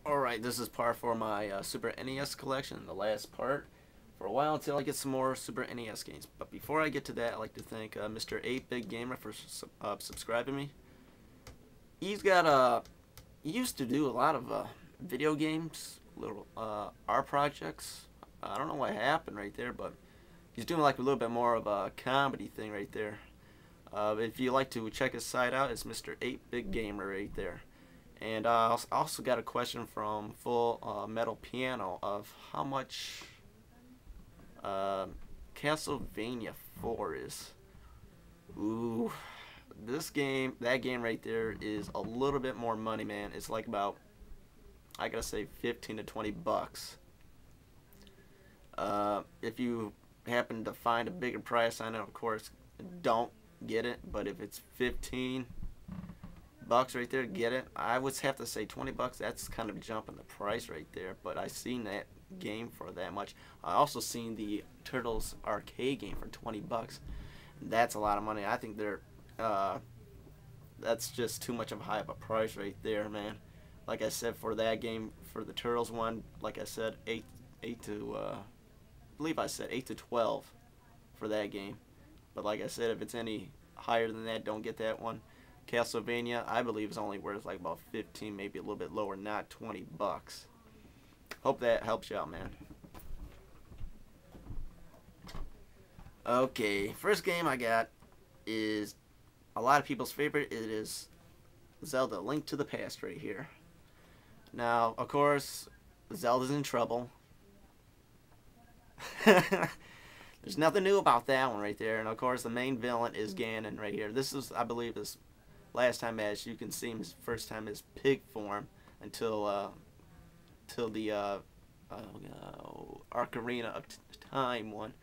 Alright, this is part for my Super NES collection, the last part for a while until I get some more Super NES games. But before I get to that, I'd like to thank Mr. 8-Big Gamer for subscribing me. He's got he used to do a lot of video games, little art projects. I don't know what happened right there, but he's doing like a little bit more of a comedy thing right there. If you like to check his site out, it's Mr. 8-Big Gamer right there. And I also got a question from Full Metal Piano of how much Castlevania 4 is. Ooh, that game right there is a little bit more money, man. It's like about, I gotta say, 15 to 20 bucks. If you happen to find a bigger price on it, of course, don't get it. But if it's 15 bucks right there, get it. I would have to say 20 bucks. That's kind of jumping the price right there, but I seen that game for that much. I also seen the Turtles arcade game for 20 bucks. That's a lot of money. I think they're that's just too much of a high of a price right there, man. Like I said, for that game, for the Turtles one, like I said, 8 to I believe I said 8 to 12 for that game. But like I said, if it's any higher than that, don't get that one. Castlevania, I believe, is only worth like about 15, maybe a little bit lower, not 20 bucks. Hope that helps you out, man. Okay, first game I got is a lot of people's favorite. It is Zelda Link to the Past right here. Now, of course, Zelda's in trouble. There's nothing new about that one right there. And of course, the main villain is Ganon right here. This is, I believe, his last time, as you can see, his first time is pig form until till the Ocarina of Time one.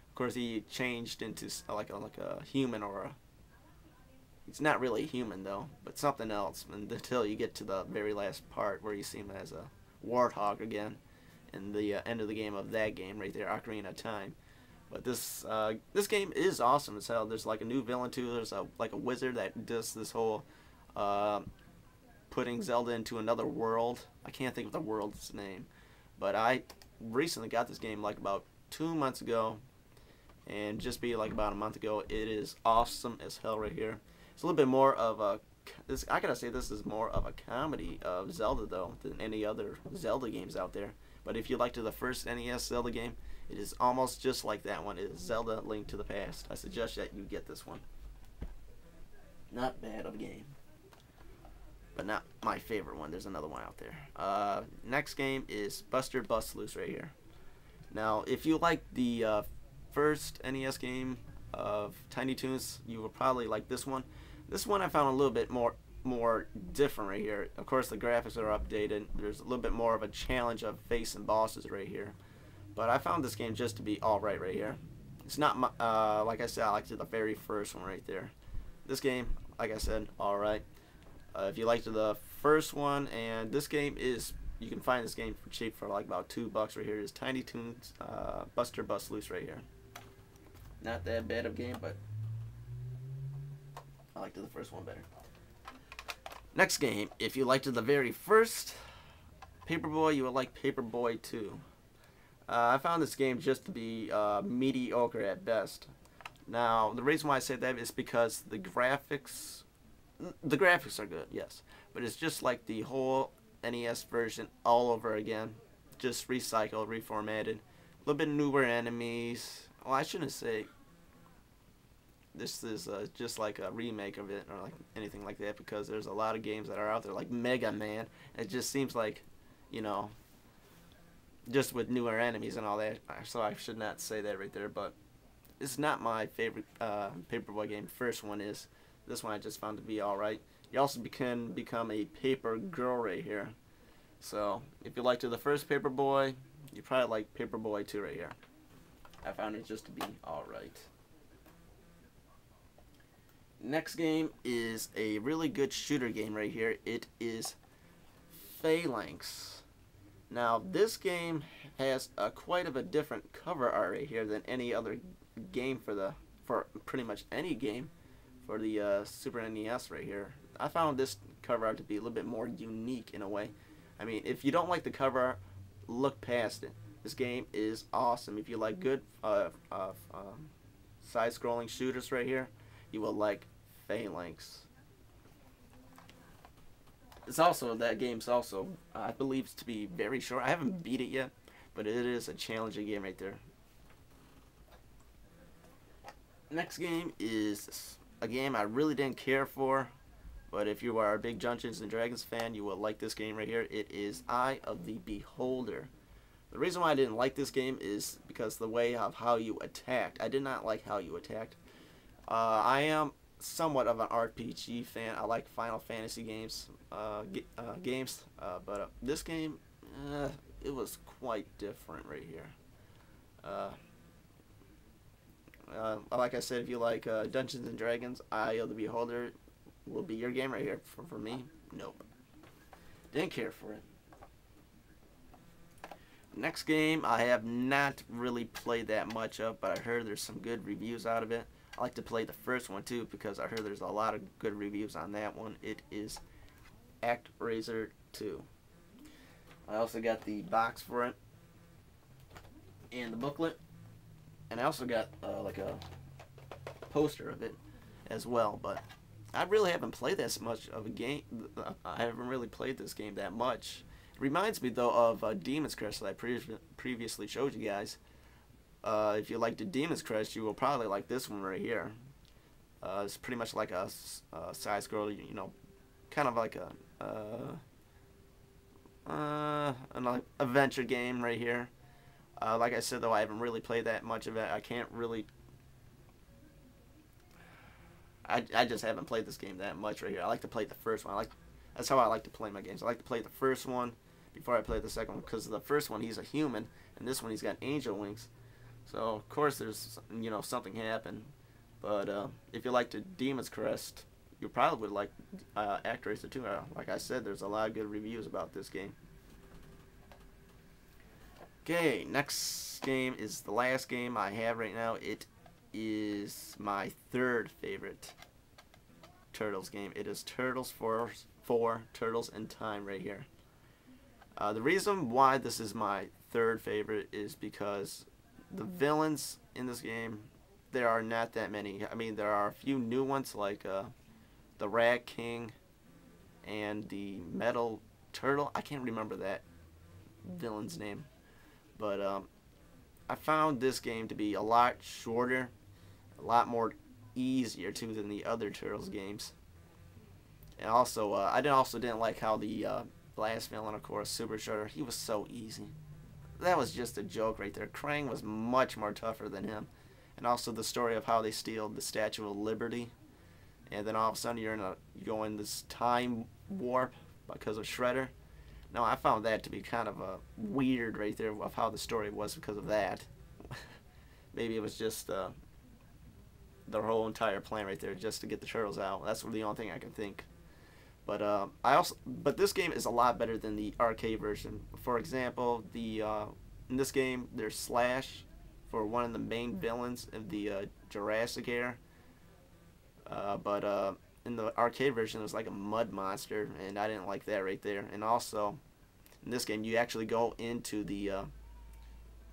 Of course, he changed into like a human, or he's not really human though, but something else. Until you get to the very last part where you see him as a warthog again, in the end of the game of that game right there, Ocarina of Time. But this game is awesome as hell. There's like a new villain too. There's like a wizard that does this whole putting Zelda into another world. I can't think of the world's name, but I recently got this game like about 2 months ago, and just be like about a month ago. It is awesome as hell right here. It's a little bit more of a I gotta say, this is more of a comedy of Zelda though than any other Zelda games out there. But if you liked the first NES Zelda game, it is almost just like that one. It is Zelda Link to the Past. I suggest that you get this one. Not bad of a game, but not my favorite one. There's another one out there. Next game is Buster Bust Loose right here. Now, if you like the first NES game of Tiny Toons, you will probably like this one. This one I found a little bit more different right here. Of course, the graphics are updated. There's a little bit more of a challenge of facing bosses right here. But I found this game just to be alright right here. It's not my, like I said, I liked the very first one right there. This game, like I said, alright. If you liked the first one, and this game is, you can find this game for cheap for like about $2 right here. It's Tiny Toons Buster Bust Loose right here. Not that bad of a game, but I liked the first one better. Next game, if you liked the very first Paperboy, you will like Paperboy 2. I found this game just to be mediocre at best. Now, the reason why I say that is because the graphics are good, yes, but it's just like the whole NES version all over again, just recycled, reformatted, a little bit newer enemies. Well, I shouldn't say this is just like a remake of it or like anything like that, because there's a lot of games that are out there like Mega Man. It just seems like, you know, just with newer enemies and all that, so I should not say that right there. But it's not my favorite Paperboy game. First one is. This one I just found to be alright. You also can become a paper girl right here. So if you liked the first Paperboy, you probably like Paperboy 2 right here. I found it just to be alright. Next game is a really good shooter game right here. It is Phalanx. Now, this game has quite of a different cover art right here than any other game for pretty much any game for the Super NES right here. I found this cover art to be a little bit more unique in a way. I mean, if you don't like the cover art, look past it. This game is awesome. If you like good side-scrolling shooters right here, you will like Phalanx. It's also, that game's also, I believe, to be very short. I haven't beat it yet, but it is a challenging game right there. Next game is a game I really didn't care for, but if you are a big Dungeons and Dragons fan, you will like this game right here. It is Eye of the Beholder. The reason why I didn't like this game is because the way of how you attacked. I did not like how you attacked. I am somewhat of an RPG fan. I like Final Fantasy games, but this game, it was quite different right here. Like I said, if you like Dungeons and Dragons, Eye of the Beholder will be your game right here. For me, nope. Didn't care for it. Next game, I have not really played that much of, but I heard there's some good reviews out of it. I like to play the first one too because I heard there's a lot of good reviews on that one. It is ActRaiser 2. I also got the box for it and the booklet, and I also got like a poster of it as well. But I really haven't played that much of a game. I haven't really played this game that much. It reminds me though of Demon's Crest that I previously showed you guys. If you like the Demon's Crest, you will probably like this one right here. It's pretty much like a side-scroller, you know, kind of like an adventure game right here. Like I said though, I haven't really played that much of it. I can't really. I just haven't played this game that much right here. I like to play the first one. That's how I like to play my games. I like to play the first one before I play the second one, because the first one he's a human, and this one he's got angel wings. So of course there's, you know, something happened. But if you like the Demon's Crest, you probably would like ActRaiser 2. Like I said, there's a lot of good reviews about this game. Okay, next game is the last game I have right now. It is my third favorite Turtles game. It is Turtles 4 Turtles in Time right here. The reason why this is my third favorite is because the villains in this game, there are not that many. I mean, there are a few new ones like the Rat King and the Metal Turtle. I can't remember that villain's name. But I found this game to be a lot shorter, a lot more easier too than the other Turtles games. And also, I also didn't like how the last villain, of course, Super Shredder, he was so easy. That was just a joke right there. Krang was much more tougher than him. And also the story of how they steal the Statue of Liberty, and then all of a sudden you go in this time warp because of Shredder. Now I found that to be kind of weird right there of how the story was because of that. Maybe it was just the whole entire plan right there just to get the Turtles out. That's the only thing I can think. But but this game is a lot better than the arcade version. For example, in this game there's Slash for one of the main villains of the Jurassic era. But in the arcade version it was like a mud monster, and I didn't like that right there. And also in this game you actually go into the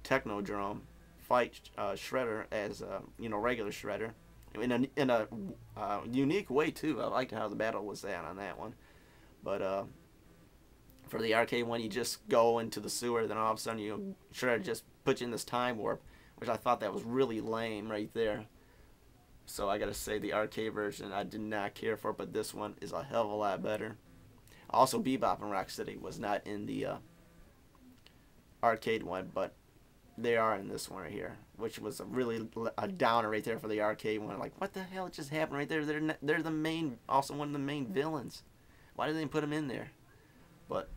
Technodrome, fight Shredder as regular Shredder. In a unique way too. I liked how the battle was on that one. But for the arcade one, you just go into the sewer, then all of a sudden Shredder just puts you in this time warp, which I thought that was really lame right there. So I gotta say the arcade version I did not care for, but this one is a hell of a lot better. Also, Bebop and Rocksteady was not in the arcade one, but they are in this one right here, which was a downer right there for the arcade one. Like, what the hell just happened right there? They're the main, also one of the main villains. Why did they put them in there? But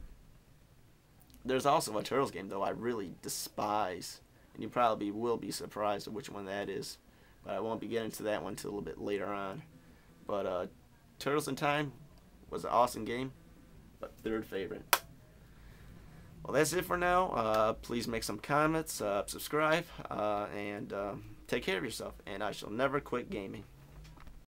there's also a Turtles game though I really despise, and you probably will be surprised at which one that is. But I won't be getting to that one until a little bit later on. But Turtles in Time was an awesome game, but third favorite. Well, that's it for now. Please make some comments, subscribe, and take care of yourself. And I shall never quit gaming.